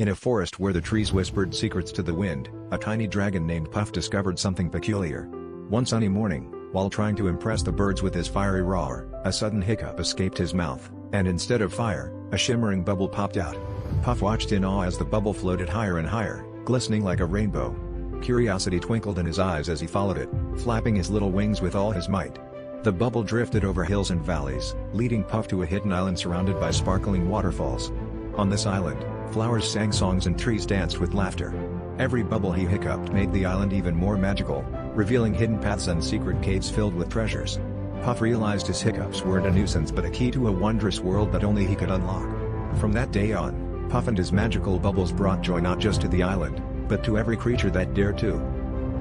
In a forest where the trees whispered secrets to the wind, a tiny dragon named Puff discovered something peculiar. One sunny morning, while trying to impress the birds with his fiery roar, a sudden hiccup escaped his mouth, and instead of fire, a shimmering bubble popped out. Puff watched in awe as the bubble floated higher and higher, glistening like a rainbow. Curiosity twinkled in his eyes as he followed it, flapping his little wings with all his might. The bubble drifted over hills and valleys, leading Puff to a hidden island surrounded by sparkling waterfalls. On this island, flowers sang songs and trees danced with laughter. Every bubble he hiccuped made the island even more magical, revealing hidden paths and secret caves filled with treasures. Puff realized his hiccups weren't a nuisance but a key to a wondrous world that only he could unlock. From that day on, Puff and his magical bubbles brought joy not just to the island, but to every creature that dared to.